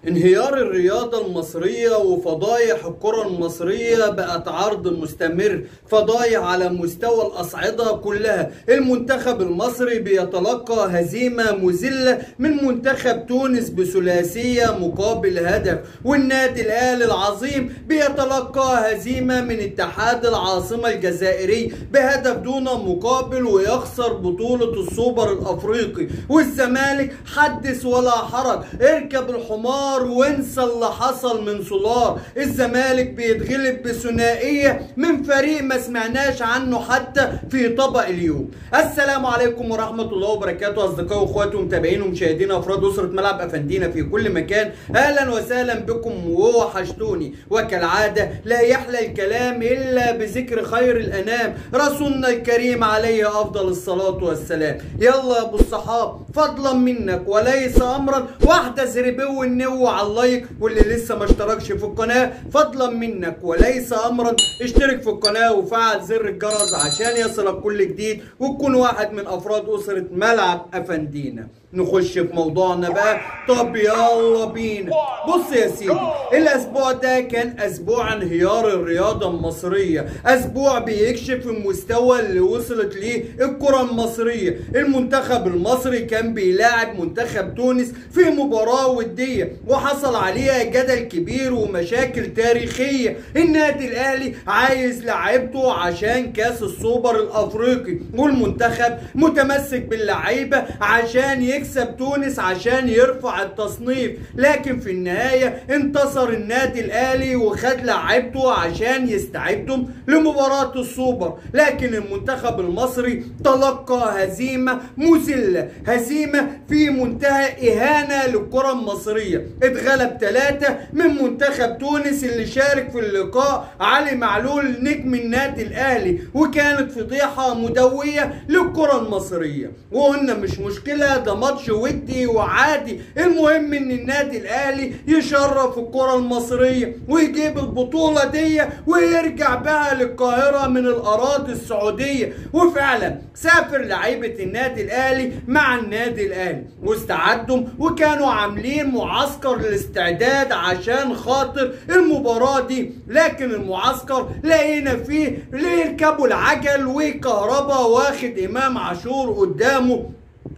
انهيار الرياضة المصرية وفضايح الكرة المصرية بقت عرض مستمر، فضايح على مستوى الأصعدة كلها. المنتخب المصري بيتلقى هزيمة مذلة من منتخب تونس بثلاثية مقابل هدف، والنادي الأهلي العظيم بيتلقى هزيمة من اتحاد العاصمة الجزائري بهدف دون مقابل ويخسر بطولة السوبر الأفريقي. والزمالك حدث ولا حرج، اركب الحمار وانسى اللي حصل من سولار. الزمالك بيتغلب بثنائيه من فريق ما سمعناش عنه حتى في طبق اليوم. السلام عليكم ورحمه الله وبركاته اصدقائي واخواتي ومتابعين ومشاهدين افراد اسره ملعب افندينا في كل مكان، اهلا وسهلا بكم ووحشتوني. وكالعاده لا يحلى الكلام الا بذكر خير الانام رسولنا الكريم عليه افضل الصلاه والسلام. يلا يا ابو الصحاب فضلا منك وليس امرا واحدث ربو النو على اللايك، واللي لسه ما اشتركش في القناه فضلا منك وليس امرا اشترك في القناه وفعل زر الجرس عشان يصلك كل جديد وتكون واحد من افراد اسره ملعب افندينا. نخش في موضوعنا بقى. طب يلا بينا. بص يا سيدي، الاسبوع ده كان اسبوع انهيار الرياضه المصريه، اسبوع بيكشف المستوى اللي وصلت ليه الكره المصريه. المنتخب المصري كان بيلاعب منتخب تونس في مباراه وديه وحصل عليها جدل كبير ومشاكل تاريخيه. النادي الاهلي عايز لعيبته عشان كاس السوبر الافريقي، والمنتخب متمسك باللعيبه عشان يكسب تونس عشان يرفع التصنيف. لكن في النهاية انتصر النادي الاهلي وخد لعيبته عشان يستعدوا لمباراة السوبر. لكن المنتخب المصري تلقى هزيمة مذلة، هزيمة في منتهى اهانة للكرة المصرية. اتغلب 3 من منتخب تونس اللي شارك في اللقاء علي معلول نجم النادي الاهلي، وكانت فضيحة مدوية للكرة المصرية. وقلنا مش مشكلة، ده ماتش ودي وعادي، المهم ان النادي الاهلي يشرف الكرة المصرية ويجيب البطولة دي ويرجع بها للقاهرة من الاراضي السعودية. وفعلا سافر لعيبة النادي الاهلي مع النادي الاهلي واستعدوا وكانوا عاملين معسكر للاستعداد عشان خاطر المباراة دي. لكن المعسكر لقينا فيه يركبوا العجل وكهربا واخد امام عاشور قدامه،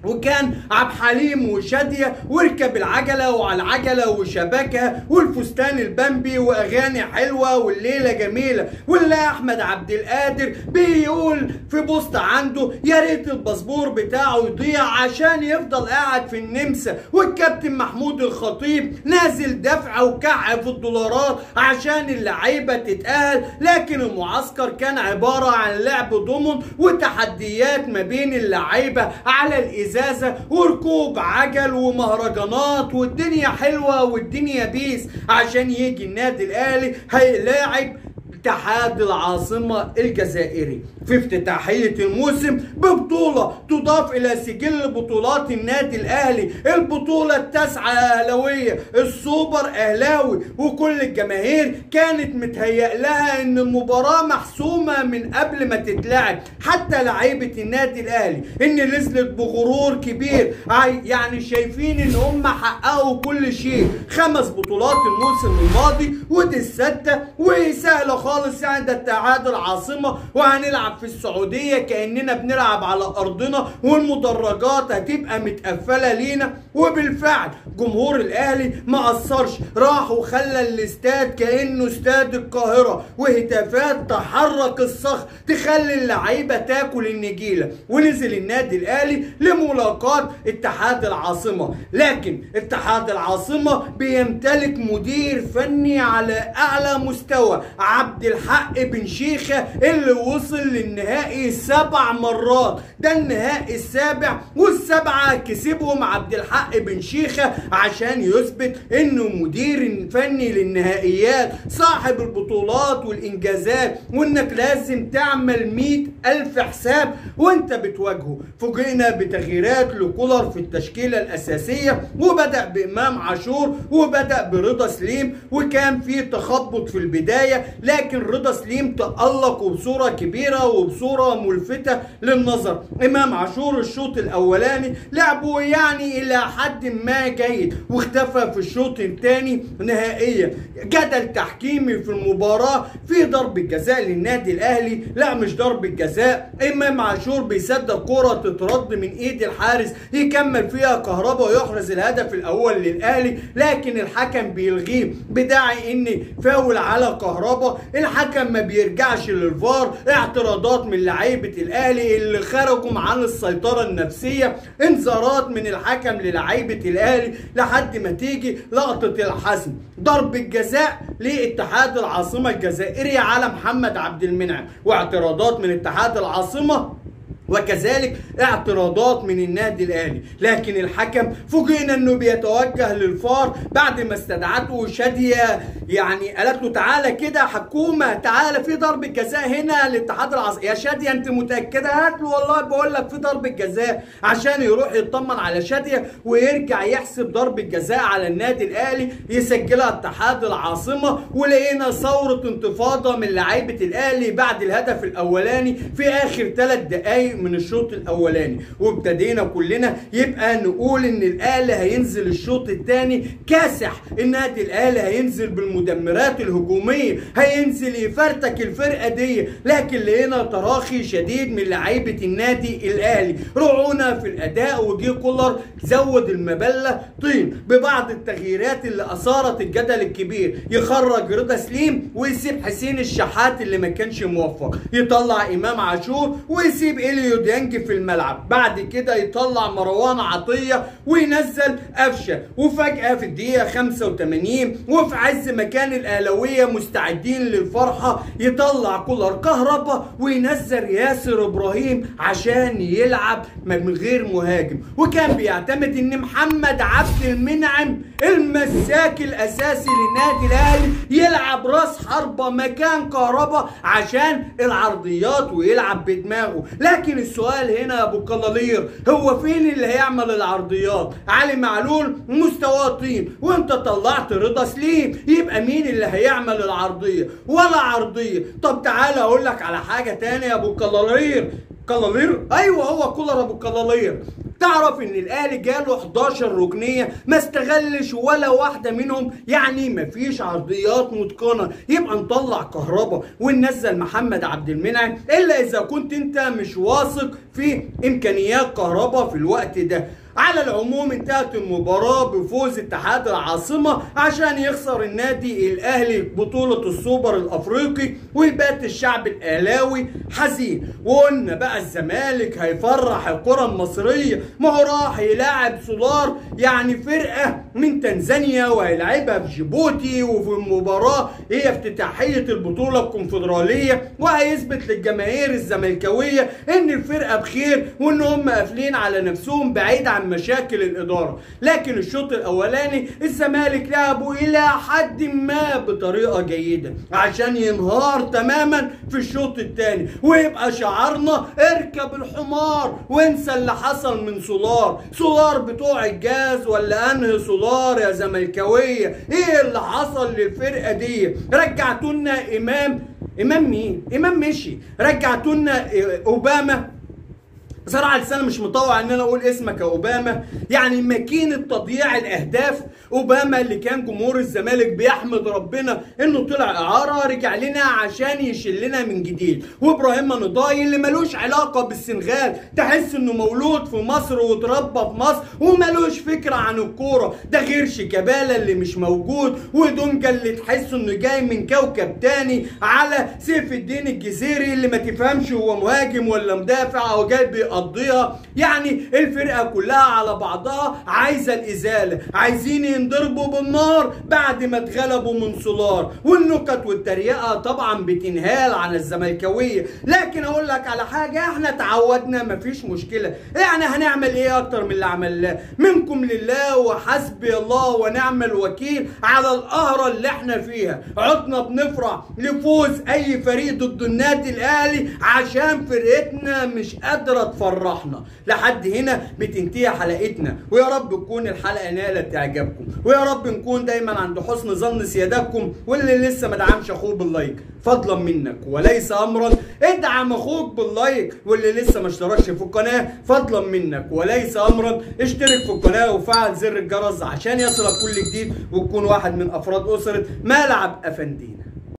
وكان عبد الحليم وشاديه وركب العجله وعلى العجله وشبكها والفستان البامبي واغاني حلوه والليله جميله. واللي احمد عبد القادر بيقول في بوست عنده يا ريت الباسبور بتاعه يضيع عشان يفضل قاعد في النمسا. والكابتن محمود الخطيب نازل دفع وكع في الدولارات عشان اللعيبه تتاهل. لكن المعسكر كان عباره عن لعب ضمن وتحديات ما بين اللعيبه على الإزازة وركوب عجل ومهرجانات والدنيا حلوة والدنيا بيس عشان يجي النادي الأهلي هيلاعب اتحاد العاصمة الجزائري في افتتاحية الموسم ببطولة تضاف إلى سجل بطولات النادي الأهلي. البطولة التاسعة أهلاوية، السوبر أهلاوي، وكل الجماهير كانت متهيأ لها إن المباراة محسومة من قبل ما تتلعب. حتى لعيبة النادي الأهلي إن نزلت بغرور كبير، يعني شايفين إن هم حققوا كل شيء. 5 بطولات الموسم الماضي ودي الستة وسهلة خالص عند اتحاد العاصمة، وهنلعب في السعودية كأننا بنلعب على أرضنا والمدرجات هتبقى متقفلة لينا. وبالفعل جمهور الأهلي ما قصرش، راح وخلى الاستاد كأنه استاد القاهرة، وهتافات تحرك الصخر تخلي اللعيبة تاكل النجيلة. ونزل النادي الأهلي لملاقاة اتحاد العاصمة. لكن اتحاد العاصمة بيمتلك مدير فني على أعلى مستوى، عبد الحق بن شيخة، اللي وصل للنهائي 7 مرات. ده النهائي السابع والسبعة كسبهم عبد الحق بن شيخة عشان يثبت انه مدير فني للنهائيات، صاحب البطولات والانجازات، وانك لازم تعمل 100,000 حساب وانت بتواجهه. فوجئنا بتغييرات لكولر في التشكيلة الاساسية، وبدأ بامام عاشور وبدأ برضا سليم، وكان في تخبط في البداية. لكن لكن رضا سليم تألق وبصورة كبيرة وبصورة ملفتة للنظر. امام عاشور الشوط الاولاني لعبه يعني الى حد ما جيد، واختفى في الشوط الثاني نهائيا. جدل تحكيمي في المباراة، في ضربة جزاء للنادي الاهلي، لا مش ضربة جزاء. امام عاشور بيصدر كرة تترد من ايد الحارس يكمل فيها كهربا ويحرز الهدف الاول للاهلي، لكن الحكم بيلغيه بداعي ان فاول على كهربا. الحكم ما بيرجعش للفار. اعتراضات من لعيبة الاهلي اللي خرجوا عن السيطرة النفسية، انذارات من الحكم للعيبة الاهلي لحد ما تيجي لقطة الحسم. ضربة جزاء لاتحاد العاصمة الجزائري على محمد عبد المنعم، واعتراضات من اتحاد العاصمة وكذلك اعتراضات من النادي الاهلي. لكن الحكم فوجئنا انه بيتوجه للفار بعد ما استدعته شاديه، يعني قالت له تعالى كده حكومه، تعالى في ضربه جزاء هنا لاتحاد العاصمه. يا شاديه انت متاكده؟ هات له والله بقول لك في ضربه جزاء، عشان يروح يطمن على شاديه ويرجع يحسب ضربه جزاء على النادي الاهلي يسجلها اتحاد العاصمه. ولقينا ثوره انتفاضه من لعيبه الاهلي بعد الهدف الاولاني في اخر 3 دقائق من الشوط الاولاني، وابتدينا كلنا يبقى نقول ان الاهلي هينزل الشوط الثاني كاسح. النادي الاهلي هينزل بالمدمرات الهجوميه، هينزل يفرتك الفرقه دي، لكن لقينا تراخي شديد من لعيبه النادي الاهلي. رعونا في الاداء، وجي كولر زود المبله طين ببعض التغييرات اللي اثارت الجدل الكبير. يخرج رضا سليم ويسيب حسين الشحات اللي ما كانش موفق، يطلع امام عاشور ويسيب اليو ديانج في الملعب، بعد كده يطلع مروان عطيه وينزل قفشه. وفجاه في الدقيقه 85 وفي عز ما كان الاهلاويه مستعدين للفرحه يطلع كولر كهربا وينزل ياسر ابراهيم عشان يلعب من غير مهاجم، وكان بيعتمد ان محمد عبد المنعم المساك الاساسي للنادي الاهلي يلعب راس حربه مكان كهربا عشان العرضيات ويلعب بدماغه. لكن السؤال هنا يا ابو قلالير، هو فين اللي هيعمل العرضيات؟ علي معلول مستواه طين، وانت طلعت رضا سليم، يبقى مين اللي هيعمل العرضيه؟ ولا عرضيه. طب تعالى اقول لك على حاجه تانية يا ابو قلالير. قلالير؟ ايوه هو كولر ابو قلالير. تعرف ان الاهلي جاله 11 ركنيه ما استغلش ولا واحده منهم، يعني مفيش عرضيات متقنه. يبقى نطلع كهربا وننزل محمد عبد المنعم، الا اذا كنت انت مش واثق في امكانيات كهربا في الوقت ده. على العموم انتهت المباراة بفوز اتحاد العاصمة عشان يخسر النادي الاهلي بطولة السوبر الافريقي، ويبات الشعب الاهلاوي حزين. وقلنا بقى الزمالك هيفرح الكرة المصرية، ما هو راح يلاعب سولار يعني فرقة من تنزانيا وهيلعبها في جيبوتي، وفي المباراة هي افتتاحية البطولة الكونفدرالية، وهيثبت للجماهير الزملكاوية ان الفرقة بخير وان هم قافلين على نفسهم بعيد عن مشاكل الإدارة. لكن الشوط الأولاني الزمالك لعبوا إلى حد ما بطريقة جيدة عشان ينهار تماما في الشوط الثاني، ويبقى شعارنا اركب الحمار وانسى اللي حصل من سولار. سولار بتوع الجاز ولا انهي سولار يا زملكاوية؟ ايه اللي حصل للفرقة دي؟ رجعتونا امام مين؟ امام مشي. رجعتونا اوباما. بصراحة لسه مش مطوع ان انا اقول اسمك يا اوباما، يعني ماكينة تضييع الاهداف. اوباما اللي كان جمهور الزمالك بيحمد ربنا انه طلع اعارة رجع لنا عشان يشلنا من جديد. وابراهيم نضاي اللي ملوش علاقة بالسنغال، تحس انه مولود في مصر واتربى في مصر وملوش فكرة عن الكورة. ده غير شيكابالا اللي مش موجود، ودونجا اللي تحس انه جاي من كوكب تاني، على سيف الدين الجزيري اللي ما تفهمش هو مهاجم ولا مدافع او جاي بيقضيها. يعني الفرقة كلها على بعضها عايزة الازالة، عايزين ينضربوا بالنار بعد ما اتغلبوا من سولار. والنكت والتريقة طبعا بتنهال على الزملكاوية. لكن اقول لك على حاجة، احنا تعودنا مفيش مشكلة، يعني هنعمل ايه اكتر من اللي عملناه؟ منكم لله وحسبي الله ونعم الوكيل على القهرة اللي احنا فيها. عدنا بنفرح لفوز اي فريق ضد النادي الاهلي عشان فرقتنا مش قادرة وتفرحنا. لحد هنا بتنتهي حلقتنا، ويا رب تكون الحلقه نالت اعجابكم، ويا رب نكون دايما عند حسن ظن سيادتكم. واللي لسه ما دعمش اخوه باللايك فضلا منك وليس امرا ادعم اخوك باللايك، واللي لسه ما اشتركش في القناه فضلا منك وليس امرا اشترك في القناه وفعل زر الجرس عشان يصلك كل جديد وتكون واحد من افراد اسره ملعب افندينا.